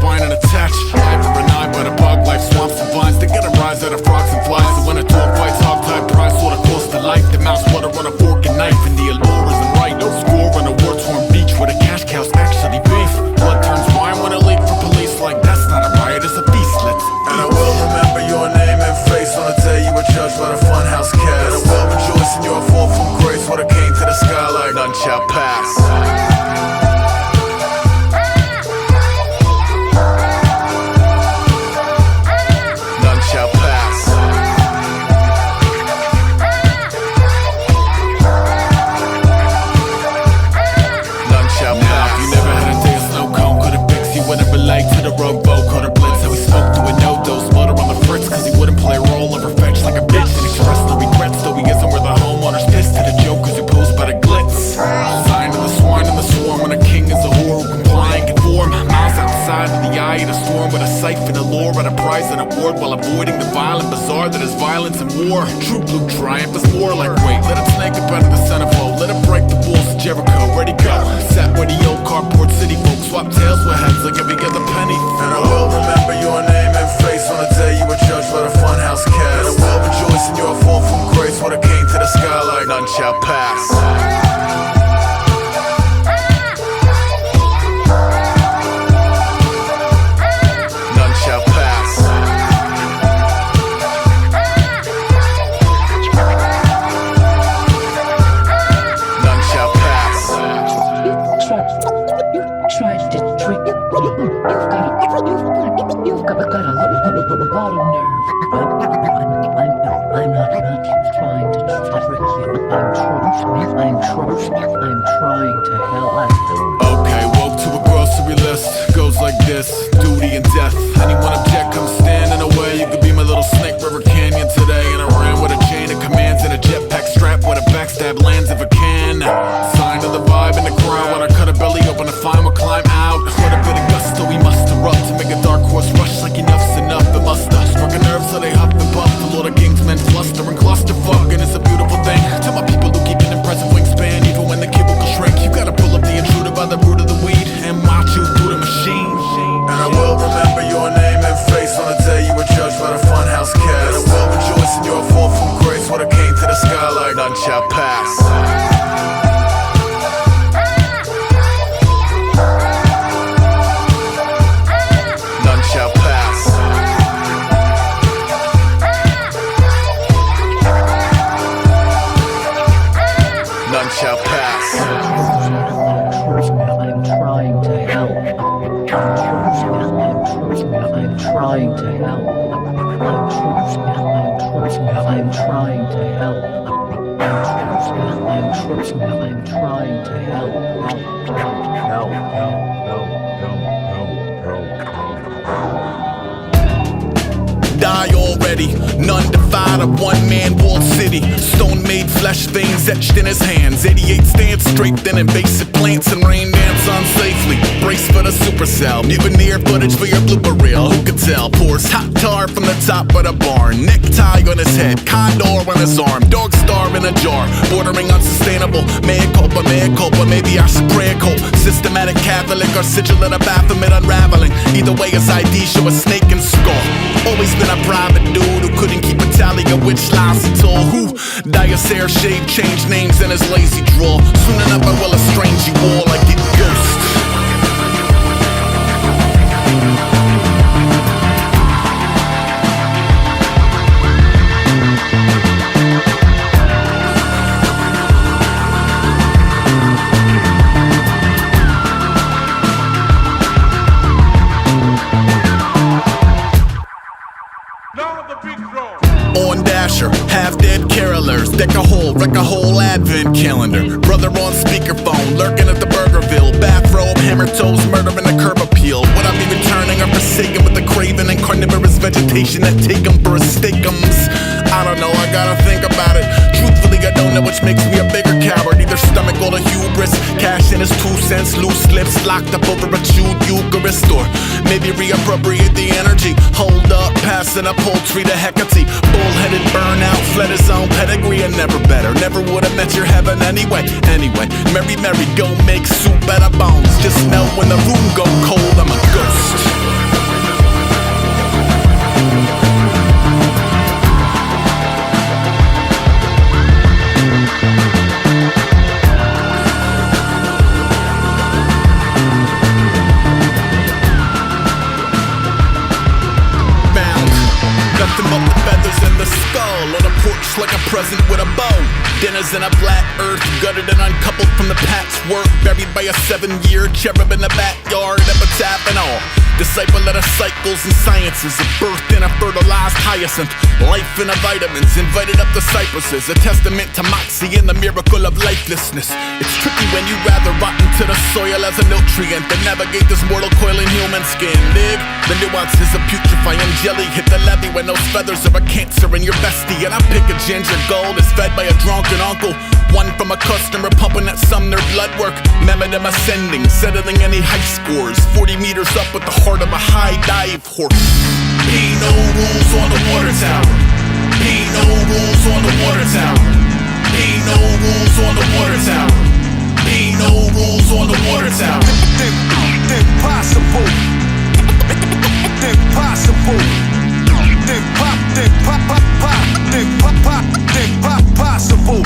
spine and attach. Eye for an eye, but a bug life swamps and vines. They get a rise out of frogs and flies. So when a dog fights hog-tied prize, what a cost to life. The mouse water on a fork and knife, and the allure isn't right. No score on a war-torn beach where the cash cow's actually beef. Blood turns wine when a leak for police. Like that's not a riot, it's a feast. And I will remember your name and face on the day you were judged by the funhouse cast. And I will rejoice in your fall from grace when it came to the sky like none shall pass. None shall pass. None shall pass. You never had a day of snow cone, could've fixed you wouldn't relate to the rogue boat. Caught a blitz, how he spoke to a no-dose. Butter on the fritz, cause he wouldn't play a role of fetch like a bitch. And expressed no regrets, though he isn't where the homeowner's pissed at the jokers who posed by the glitz. Sign of the swine and the swarm, when a king is a whore who comply and conform. Miles outside of the eye of the storm, with a siphon of lore at a prize and award, while avoiding the violent bazaar that is violence and war. True blue triumph is more like wait, let it snake up out of the centerfold, let it break the walls of Jericho. Ready go, sat where the old cardboard city folks swap tails with heads like every other penny. And I will remember your name and face on the day you were judged by the funhouse cast. And I will rejoice in your fall from grace when it came to the sky like none shall pass. None shall pass. None shall pass. You tried to trick. You've got a lot of nerve. I'm not trying to trick you. I'm trying to help. Okay, woke to a grocery list. Goes like this, duty and death. Anyone object, come stand in the way. You could be my little Snake River Canyon today. And I ran with a chain of commands and a jetpack strap where the backstab lands if I can. Sign of the vibe in the crowd. When I cut a belly open to find what climb out. With a bit of gusto we must erupt to make a dark horse rush like enough's enough. It must have struck a nerve so they huff and puff. The Lord of Kings men fluster and clusterfuck. And it's a beautiful thing. To my people who keep an impressive wingspan, even when the kibble will shrink. You gotta pull up the intruder by the root of the weed and march you through the machine. And I will remember your name and face on the day you were judged by the funhouse cast. And I will rejoice in your fall from grace when it came to the sky like none shall pass. None shall pass. None shall pass. I'm trying to help. I'm trying to help. I'm trying to help. I'm trying to help. Die already, none defied a one-man walled city. Stone made flesh veins etched in his hands. 88 stand straight, then invasive plants and rain dance unsafely. Brace for the supercell, mutineer footage for your blooper reel. Who could tell? Pours hot tar from the top of the barn. Necktie on his head, condor on his arm. Dog star in a jar, bordering unsustainable. Mea culpa, maybe I should pray a cult. Systematic Catholic or sigil in a Baphomet unraveling. Either way his ID show a snake and skull. Always been a private dude who couldn't keep a tally of which lies he told. Who? Dyer's hair shade, changed names in his lazy drawl. Soon enough I will estrange you all like it ghost. On Dasher, half-dead carolers, deck a whole advent calendar. Brother on speakerphone, lurking at the Burgerville. Bathrobe, hammer toes, murdering the curb appeal. Would I be returning or forsaken with the craven and carnivorous vegetation that take 'em for a steakums? I don't know, I gotta think about it. Truthfully, I don't know which makes me a bigger coward. Either stomach or the hubris. Cash in his 2 cents, loose lips locked up over a chewed Eucharist. Or maybe reappropriate the energy. Hold up, passing a poultry to Hecate. Bull-headed burnout, fled his own pedigree and never better. Never would've met your heaven anyway. Mary, go make soup out of bones. Just know when the room go cold, I'm a ghost. like a present with a bow. Dinners in a black earth, gutted and uncoupled from the patchwork. Buried by a 7-year cherub in the backyard, epitaph and all. Disciple of the cycles and sciences of birth in a fertilized hyacinth. Life in a vitamins, invited up the cypresses. A testament to moxie and the miracle of lifelessness. It's tricky when you rather rot into the soil as a nutrient than navigate this mortal coil in human skin. Dig? The nuances of putrefying jelly hit the levee when those feathers are a cancer in your bestie. And I pick a ginger gold is fed by a drunken uncle. One from a customer pumping at Sumner blood work. Mehmet them ascending, settling any high scores. 40 meters up with the heart of a high dive horse. Be no rules on the water tower. Be no rules on the water tower. Be no rules on the water tower. Be no rules on the water tower. Impossible. Impossible. Impossible.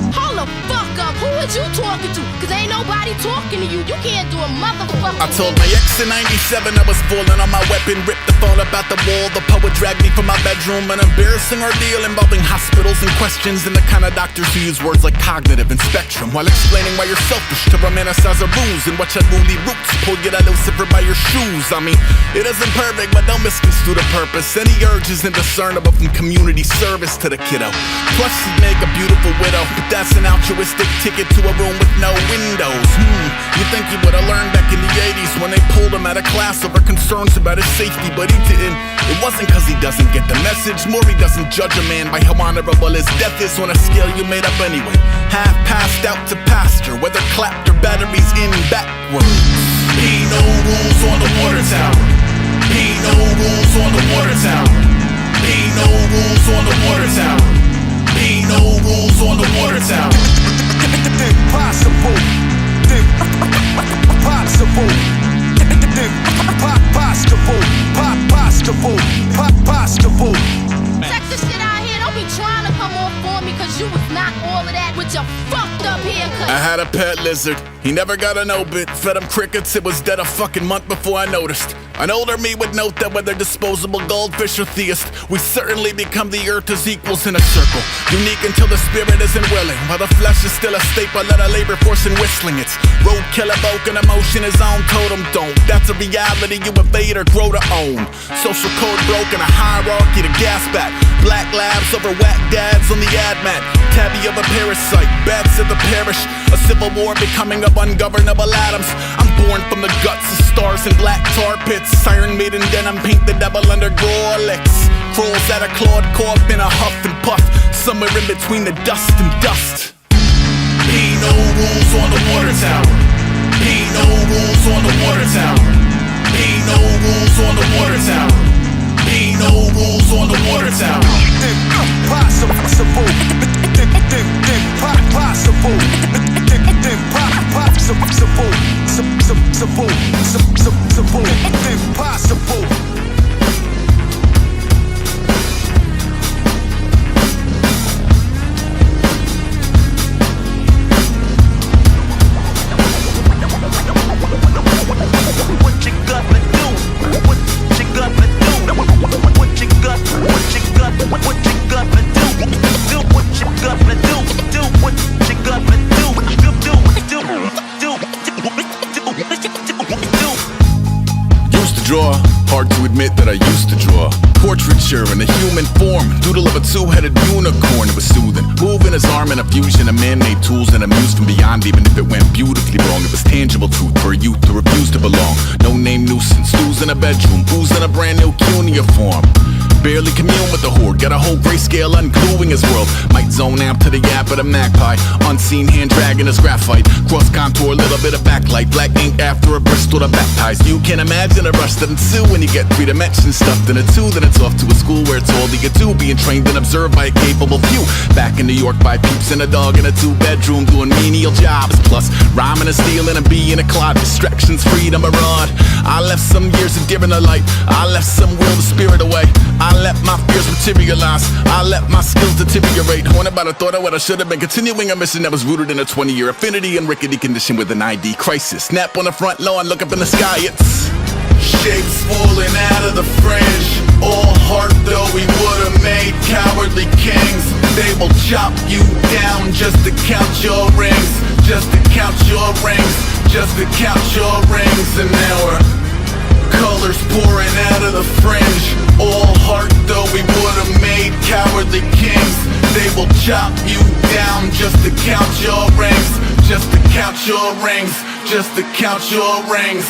Hold the fuck up, who is you talking to? Cause ain't nobody talking to you, you can't do a motherfucker. I told my ex in 97 I was falling on my weapon, ripped the phone up out the wall. The poet dragged me from my bedroom. An embarrassing ordeal involving hospitals and questions, and the kind of doctors who use words like cognitive and spectrum while explaining why you're selfish to romanticize a ruse and watch unruly roots pull you that Lucifer by your shoes. I mean, it isn't perfect, but don't misconstrue the purpose. Any urge is indiscernible from community service to the kiddo. Plus she'd make a beautiful widow, but that's an altruistic ticket to a room with no windows. You think you would've learned back in the 80s when they pulled him out of class over concerns about his safety, but he didn't. It wasn't cause he doesn't get the message, more he doesn't judge a man by how honorable his death is on a scale you made up anyway. Half passed out to pasture, whether clapped or batteries in backwards. Be no rules on the water tower. Be no rules on the water tower. Be no rules on the water tower. Be no rules on the water tower. Impossible. Impossible. Impossible. Sexist shit out here, don't be trying to come off for me, cause you was not all of that with your fucked up haircut. I had a pet lizard, he never got an obit. Fed him crickets, it was dead a fucking month before I noticed. An older me would note that whether disposable goldfish or theist, we certainly become the earth as equals in a circle. Unique until the spirit isn't willing, while the flesh is still a staple of the labor force and whistling. It's roadkill evoking emotion his own totem don't. That's a reality you evade or grow to own. Social code broken, a hierarchy to gas back. Black labs over whack dads on the ad mat. Tabby of a parasite, bats at the parish. A civil war becoming of ungovernable atoms. I'm born from the guts of stars and black tar pits. Siren maiden denim, paint the devil under Gorlicks. Crawls at a clawed corp in a huff and puff, somewhere in between the dust and dust. Be no rules on the water tower. Be no rules on the water tower. Be no rules on the water tower. Be no rules on the water tower. Impossible. Impossible. Impossible. Draw, hard to admit that I used to draw. Portraiture in a human form, doodle of a two-headed unicorn. It was soothing, moving his arm in a fusion of man-made tools and amused from beyond. Even if it went beautifully wrong, it was tangible truth for a youth who refused to belong. No name nuisance, who's in a bedroom, who's in a brand new cuneiform. Barely commune with the horde, got a whole grayscale ungluing his world. Might zone amp to the yap of the magpie, unseen hand dragging his graphite. Cross contour, little bit of backlight, black ink after a Bristol to baptize. You can imagine a rush that ensue when you get 3 dimensions stuffed in a 2. Then it's off to a school where it's all you get to, being trained and observed by a capable few. Back in New York by peeps and a dog in a 2-bedroom doing menial jobs. Plus rhyming and stealing and being a clod, distractions, freedom, a rod. I left some years of deer in the light, I left some will the spirit away. I let my fears materialize, I let my skills deteriorate. Horn about a thought of what I should have been, continuing a mission that was rooted in a 20-year affinity and rickety condition with an ID crisis. Snap on the front lawn, look up in the sky, it's shapes falling out of the fringe. All heart though we would've made cowardly kings. They will chop you down just to count your rings, just to count your rings, just to count your rings. An hour, colors pouring out of the fringe. All heart though we would've made cowardly kings. They will chop you down just to count your rings, just to count your rings, just to count your rings.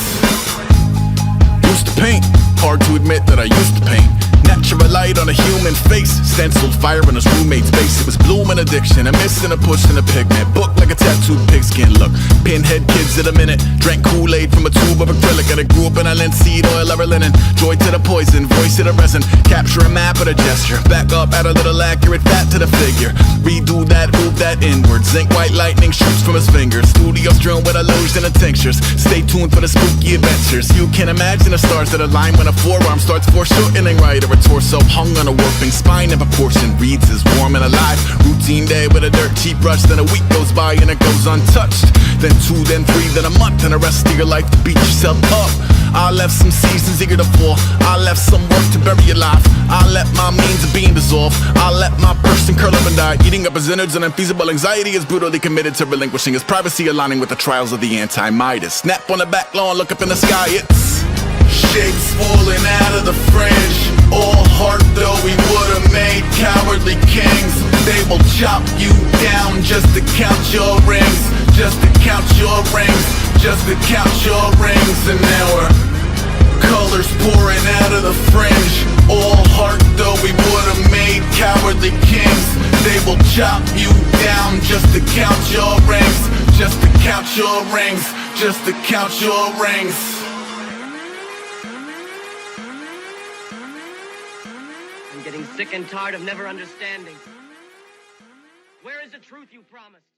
Used to paint, hard to admit that I used to paint. Natural light on a human face, stenciled fire in his roommate's face. It was bloom and addiction, a miss and a push and a pigment. Book like a tattooed pigskin look. Pinhead kids at a minute, drank Kool-Aid from a tube of acrylic. And I grew up in a linseed oil or a linen. Joy to the poison, voice to the resin. Capture a map of a gesture, back up, add a little accurate fat to the figure. Redo that, move that inward. Zinc white lightning shoots from his fingers. Studio strewn with illusion and tinctures. Stay tuned for the spooky adventures. You can imagine the stars that align when a forearm starts foreshortening right, or a torso hung on a warping spine in proportion. Reads as warm and alive. Routine day with a dirt cheap brush. Then a week goes by and it goes untouched. Then 2, then 3, then a month, and the rest of your life to beat yourself up. I left some seasons eager to fall. I left some work to bury your life. I let my means of being dissolve. I let my person curl up and die, eating up his innards. And unfeasible anxiety is brutally committed to relinquishing his privacy, aligning with the trials of the anti-Midas. Snap on the back lawn, look up in the sky, it's shapes falling out of the fringe. All heart though we would've made cowardly kings. They will chop you down just to count your rings, just to count your rings, just to count your rings. An hour, colors pouring out of the fringe. All heart though we would've made cowardly kings. They will chop you down just to count your rings, just to count your rings, just to count your rings. I'm getting sick and tired of never understanding. Where is the truth you promised?